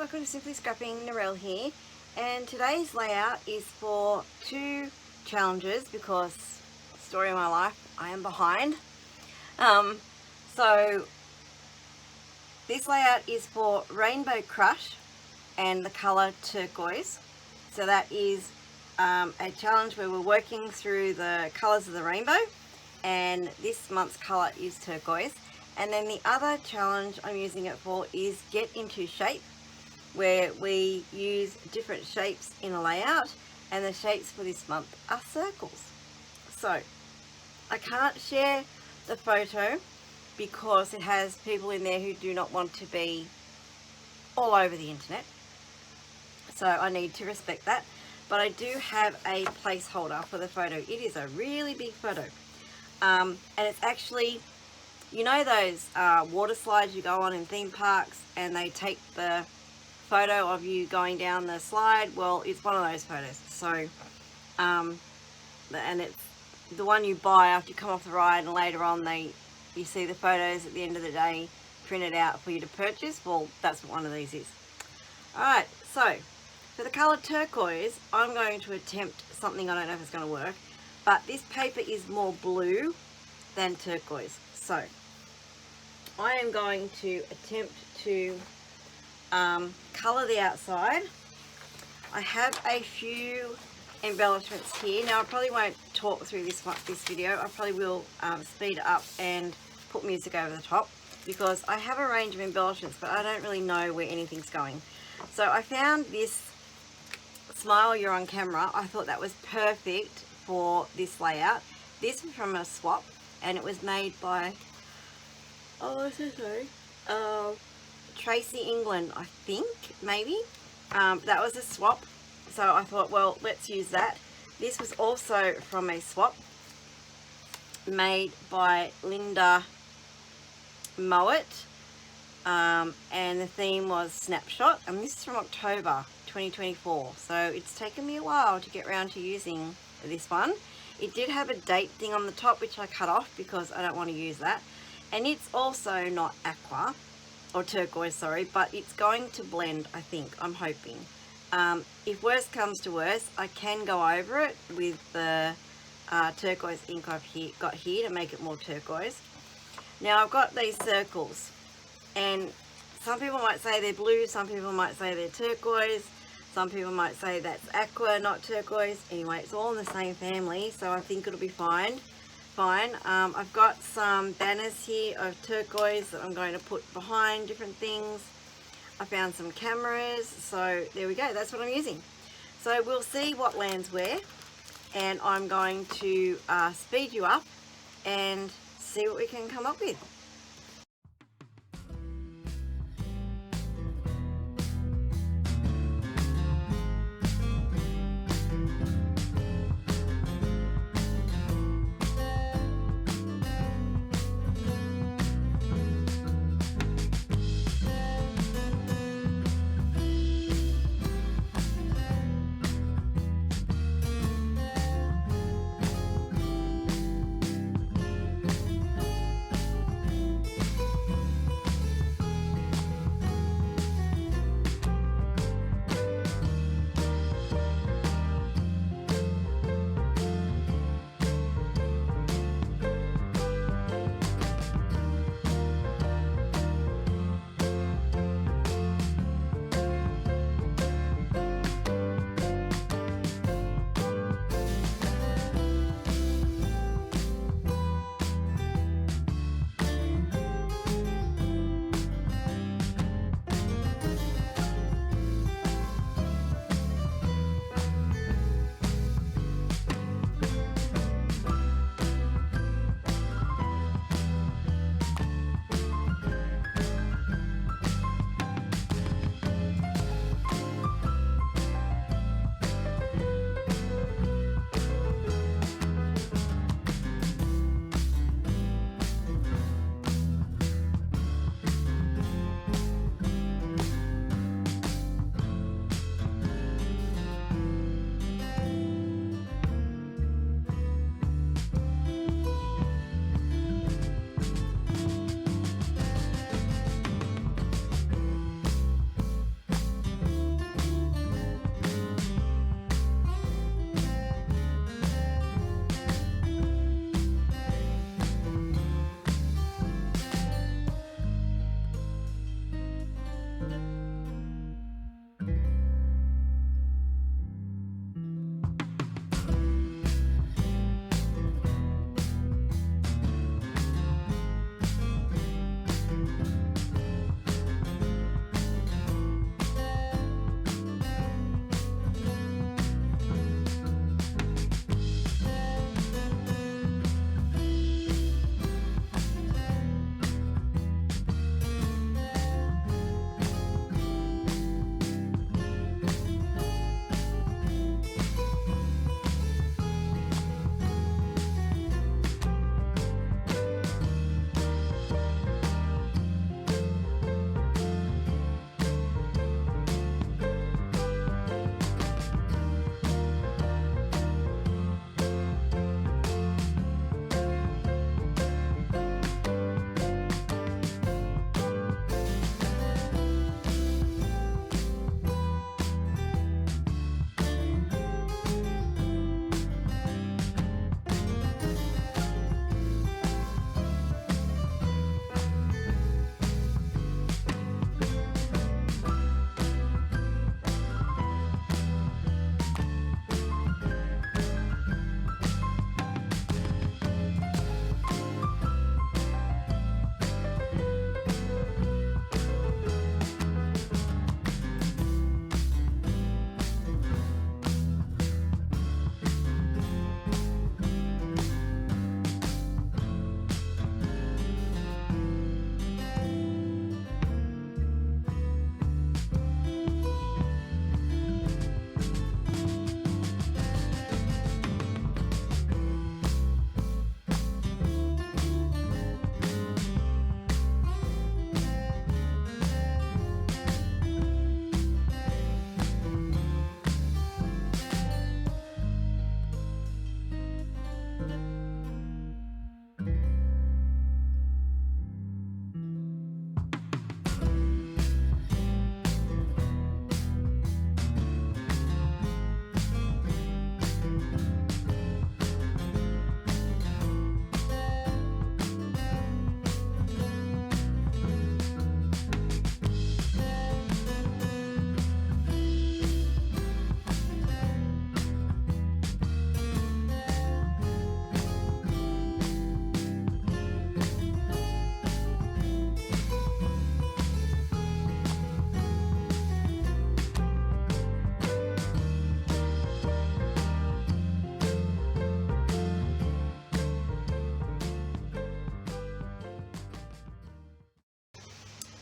welcome to Simply Scrapping. Narelle here, and today's layout is for two challenges because, story of my life, I am behind. So this layout is for Rainbow Crush and the colour Turquoise. So that is a challenge where we're working through the colours of the rainbow, and this month's colour is Turquoise. And then the other challenge I'm using it for is Get Into Shape, where we use different shapes in a layout, and the shapes for this month are circles. So I can't share the photo because it has people in there who do not want to be all over the internet, so I need to respect that. But I do have a placeholder for the photo. It is a really big photo, and it's actually, you know those water slides you go on in theme parks and they take the photo of you going down the slide? Well, it's one of those photos. So and it's the one you buy after you come off the ride, and later on you see the photos at the end of the day printed out for you to purchase. Well, that's what one of these is. Alright, so for the colour Turquoise, I'm going to attempt something. I don't know if it's going to work, but this paper is more blue than turquoise. So I am going to attempt to colour the outside. I have a few embellishments here. Now I probably won't talk through this video. I probably will speed it up and put music over the top, because I have a range of embellishments but I don't really know where anything's going. So I found this Smile You're on Camera. I thought that was perfect for this layout. This was from a swap, and it was made by, oh, I'm so sorry, Tracy England, I think, maybe. That was a swap, so I thought, well, let's use that. This was also from a swap made by Linda Mowat, and the theme was Snapshot, and this is from October 2024, so it's taken me a while to get around to using this one. It did have a date thing on the top, which I cut off because I don't want to use that. And it's also not aqua or turquoise, sorry, but it's going to blend, I think. I'm hoping. If worst comes to worst, I can go over it with the turquoise ink I've got here to make it more turquoise. Now I've got these circles, and some people might say they're blue, some people might say they're turquoise, some people might say that's aqua, not turquoise. Anyway, it's all in the same family, so I think it'll be fine. I've got some banners here of turquoise that I'm going to put behind different things. I found some cameras, so there we go. That's what I'm using. So we'll see what lands where, and I'm going to speed you up and see what we can come up with.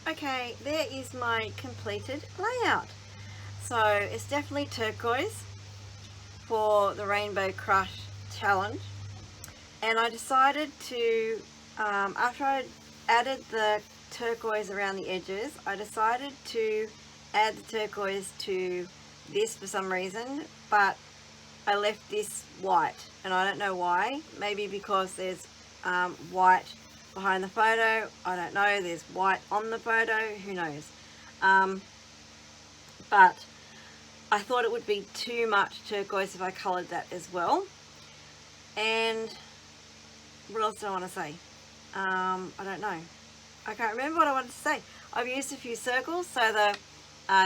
Okay, there is my completed layout. So it's definitely turquoise for the Rainbow Crush challenge, and I decided to, after I added the turquoise around the edges, I decided to add the turquoise to this for some reason, but I left this white, and I don't know why. Maybe because there's white behind the photo, I don't know, there's white on the photo, who knows. But I thought it would be too much turquoise if I coloured that as well. And what else do I want to say? I don't know. I can't remember what I wanted to say. I've used a few circles, so the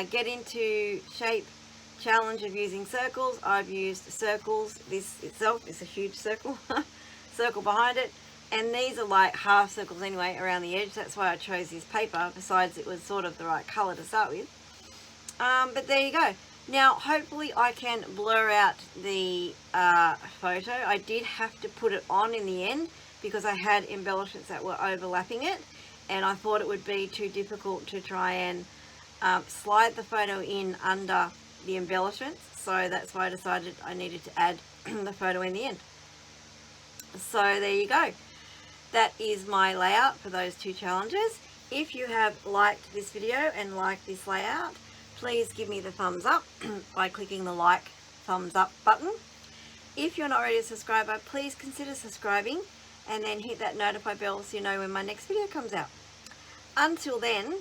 Get Into Shape challenge of using circles, I've used circles. This itself is a huge circle, circle behind it, and these are like half circles anyway around the edge. That's why I chose this paper, besides it was sort of the right colour to start with. But there you go. Now hopefully I can blur out the photo. I did have to put it on in the end because I had embellishments that were overlapping it, and I thought it would be too difficult to try and slide the photo in under the embellishments, so that's why I decided I needed to add the photo in the end. So there you go. That is my layout for those two challenges. If you have liked this video and liked this layout, please give me the thumbs up by clicking the like thumbs up button. If you're not already a subscriber, please consider subscribing and then hit that notify bell so you know when my next video comes out. Until then,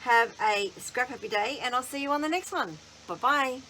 have a scrap happy day, and I'll see you on the next one. Bye bye.